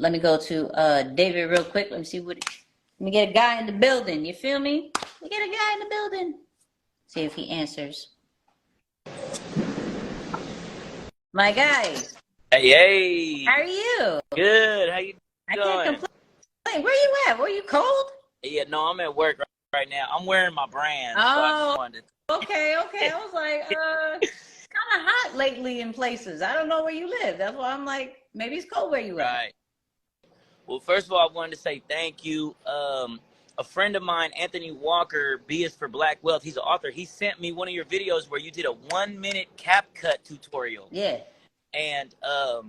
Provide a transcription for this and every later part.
Let me go to David real quick. Let me see what. Let me get a guy in the building. You feel me? Let me get a guy in the building. See if he answers. My guy. Hey. How are you? Good. How you doing? I can't complain. Where you at? Were you cold? Yeah, no, I'm at work right now. I'm wearing my brand. Oh, so okay. I was like, it's kind of hot lately in places. I don't know where you live. That's why I'm like, maybe it's cold where you at. Right. Well, first of all, I wanted to say thank you. A friend of mine, Anthony Walker, B is for Black Wealth. He's an author. He sent me one of your videos where you did a 1-minute cap cut tutorial. Yeah. And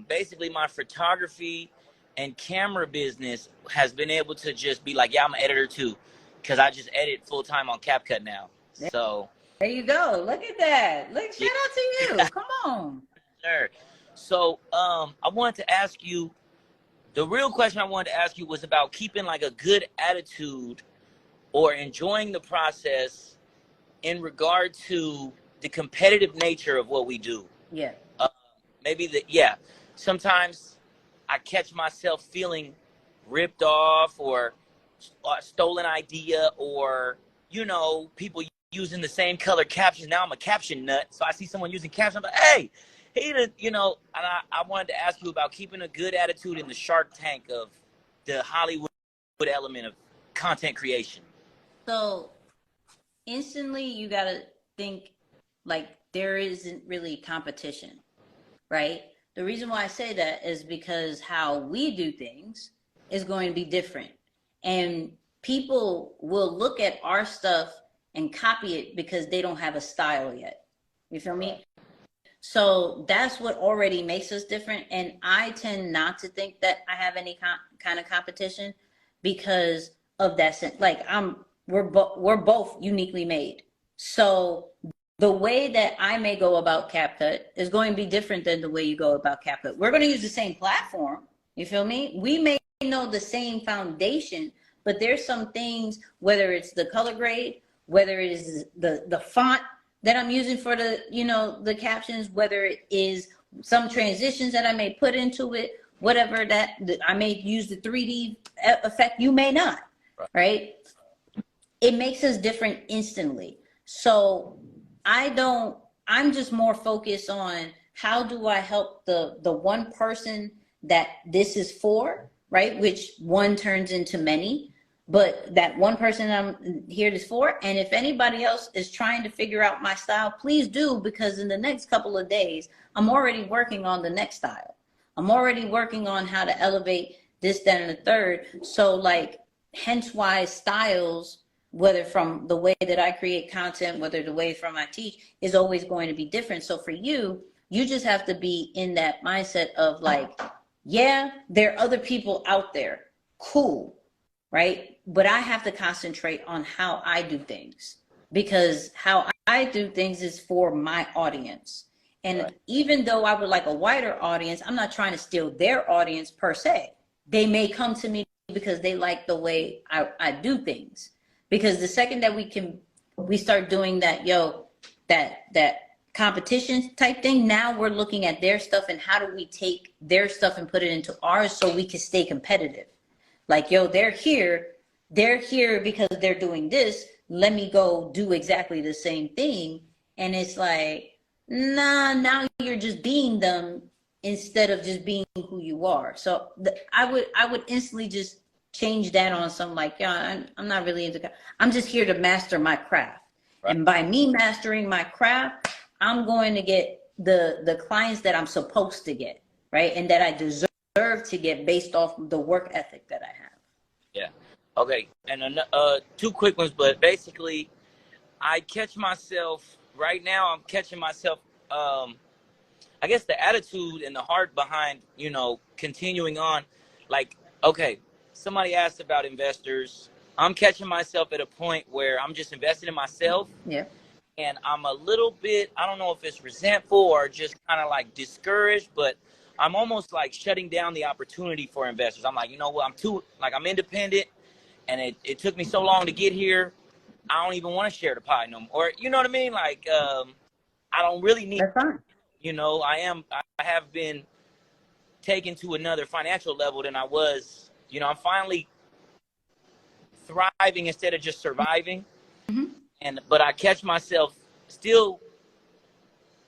basically my photography and camera business has been able to just be like, yeah, I'm an editor too, because I just edit full time on CapCut now. So there you go. Look at that. Look, shout out to you. Come on. Sure. So I wanted to ask you, the real question I wanted to ask you was about keeping like a good attitude or enjoying the process in regard to the competitive nature of what we do. Yeah. Sometimes I catch myself feeling ripped off or a stolen idea, or, you know, people using the same color captions. Now I'm a caption nut. So I see someone using captions. I'm like, hey, he did, you know, and I wanted to ask you about keeping a good attitude in the Shark Tank of the Hollywood element of content creation. So instantly you got to think like there isn't really competition, right? The reason why I say that is because how we do things is going to be different. And people will look at our stuff and copy it because they don't have a style yet. You feel me? So that's what already makes us different. And I tend not to think that I have any kind of competition because of that sense. Like we're both uniquely made. So the way that I may go about CapCut is going to be different than the way you go about CapCut. We're going to use the same platform. You feel me? We may know the same foundation, but there's some things, whether it's the color grade, whether it is the font that I'm using for the, you know, the captions, whether it is some transitions that I may put into it, whatever that I may use the 3D effect, you may not, right? It makes us different instantly. So I'm just more focused on how do I help the one person that this is for, right? Which one turns into many. But that one person I'm here is for, and if anybody else is trying to figure out my style, please do, because in the next couple of days, I'm already working on the next style. I'm already working on how to elevate this, that, and the third. So like, hence why styles, whether from the way that I create content, whether the way from I teach, is always going to be different. So for you, you just have to be in that mindset of like, yeah, there are other people out there. Cool. Right? But I have to concentrate on how I do things, because how I do things is for my audience. And even though I would like a wider audience, I'm not trying to steal their audience per se. They may come to me because they like the way I do things. Because the second that we start doing that, that competition type thing, now we're looking at their stuff and how do we take their stuff and put it into ours so we can stay competitive. Like, they're here because they're doing this. Let me go do exactly the same thing. And it's like, nah, now you're just being them instead of just being who you are. So I would instantly just change that on something like, I'm not really into, I'm just here to master my craft. Right. And by me mastering my craft, I'm going to get the clients that I'm supposed to get, right? And that I deserve to get based off the work ethic that I have. Yeah. Okay. And two quick ones, but basically I catch myself right now. I'm catching myself. I guess the attitude and the heart behind, you know, continuing on. Like, okay, somebody asked about investors. I'm catching myself at a point where I'm just investing in myself. Yeah. And I'm a little bit, I don't know if it's resentful or just kind of like discouraged, but I'm almost like shutting down the opportunity for investors. I'm like, you know what, I'm independent, and it took me so long to get here. I don't even want to share the pie no more. Or, you know what I mean? Like, I don't really need, That's fine. you know, I have been taken to another financial level than I was. You know, I'm finally thriving instead of just surviving. But I catch myself still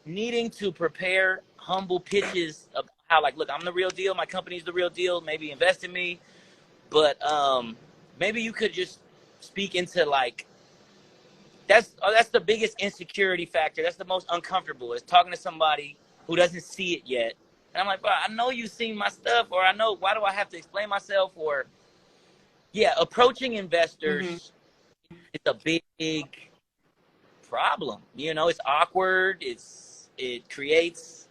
needing to prepare humble pitches of how, like, look, I'm the real deal. My company's the real deal. Maybe invest in me. But maybe you could just speak into, like, that's the biggest insecurity factor. That's the most uncomfortable, is talking to somebody who doesn't see it yet. And I'm like, bro, I know you've seen my stuff, or I know, why do I have to explain myself? Or, yeah, approaching investors is a big problem. You know, it's awkward. It creates,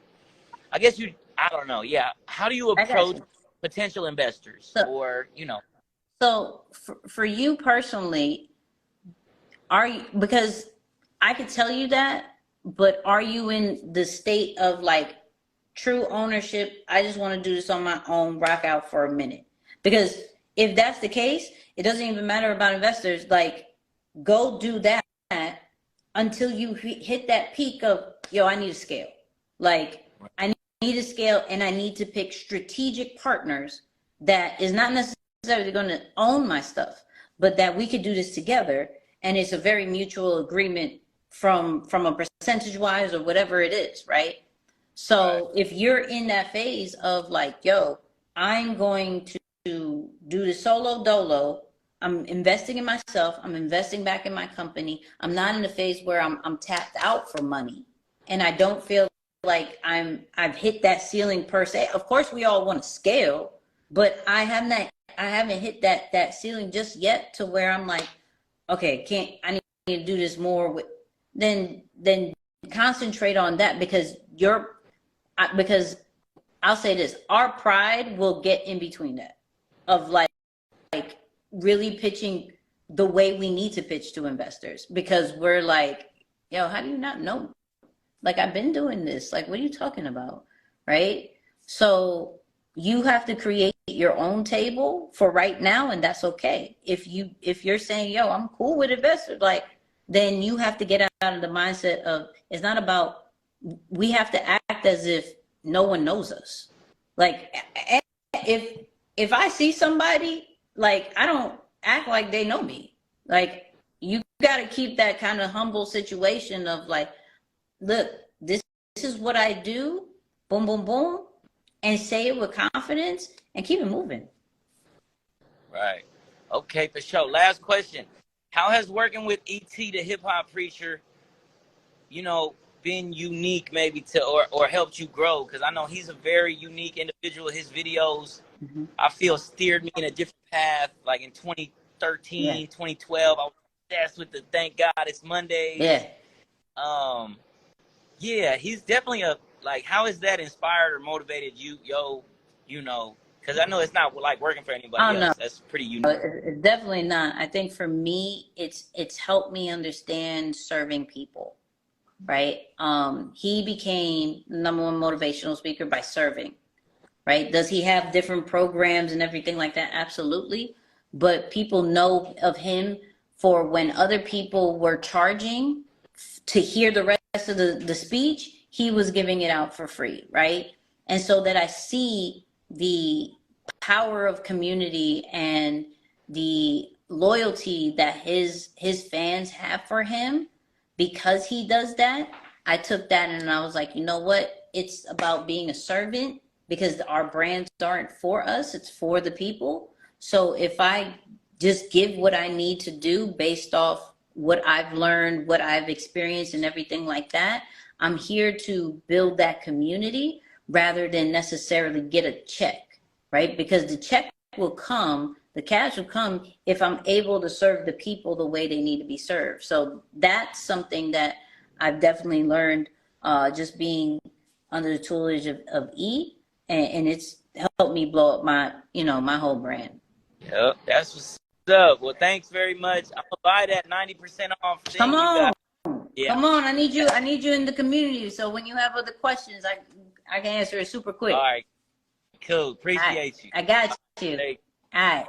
I guess I don't know. Yeah. How do you approach potential investors, or, you know? So for you personally, because I could tell you that, but are you in the state of like true ownership? I just want to do this on my own, rock out for a minute. Because if that's the case, it doesn't even matter about investors. Like, go do that until you hit that peak of, yo, I need a scale. Like, I need a scale, and I need to pick strategic partners that is not necessarily going to own my stuff, but that we could do this together. And it's a very mutual agreement from a percentage wise or whatever it is, right? So if you're in that phase of like, yo, I'm going to do the solo dolo, I'm investing in myself, I'm investing back in my company, I'm not in a phase where I'm tapped out for money, and I don't feel like I've hit that ceiling per se. Of course we all want to scale, but I haven't hit that ceiling just yet to where I'm like, okay, I need to do this more with, then concentrate on that, because I'll say this, our pride will get in between that of like really pitching the way we need to pitch to investors, because we're like, yo, how do you not know? Like, I've been doing this. Like, what are you talking about? Right? So you have to create your own table for right now, and that's okay. If you're saying, yo, I'm cool with investors, like, then you have to get out of the mindset of, it's not about, we have to act as if no one knows us. Like, if I see somebody, like, I don't act like they know me. Like, you got to keep that kind of humble situation of like, look, this is what I do, boom, boom, boom, and say it with confidence and keep it moving. Right. Okay, for sure. Last question. How has working with E.T. the hip hop preacher, you know, been unique maybe to, or helped you grow? Because I know he's a very unique individual. His videos, I feel, steered me in a different path. Like in 2013, 2012, I was obsessed with the Thank God It's Monday. Yeah, he's definitely like, how has that inspired or motivated you, you know? Because I know it's not like working for anybody else. That's pretty unique. It's definitely not. I think for me, it's helped me understand serving people, right? He became #1 motivational speaker by serving, right? Does he have different programs and everything like that? Absolutely. But people know of him for when other people were charging to hear the rest of the speech, he was giving it out for free, right? And so that I see the power of community and the loyalty that his fans have for him because he does that. I took that and I was like, you know what? It's about being a servant, because our brands aren't for us, it's for the people. So if I just give what I need to do based off what I've learned, what I've experienced and everything like that, I'm here to build that community rather than necessarily get a check, right? Because the check will come, the cash will come if I'm able to serve the people the way they need to be served. So that's something that I've definitely learned just being under the tutelage of E, and it's helped me blow up my, my whole brand. Yep, that's what's up. Well, thanks very much. I'm gonna buy that 90% off thing. Come on. You got. Yeah. Come on, I need you in the community. So when you have other questions, I can answer it super quick. All right. Cool. Appreciate you. I got you. All right.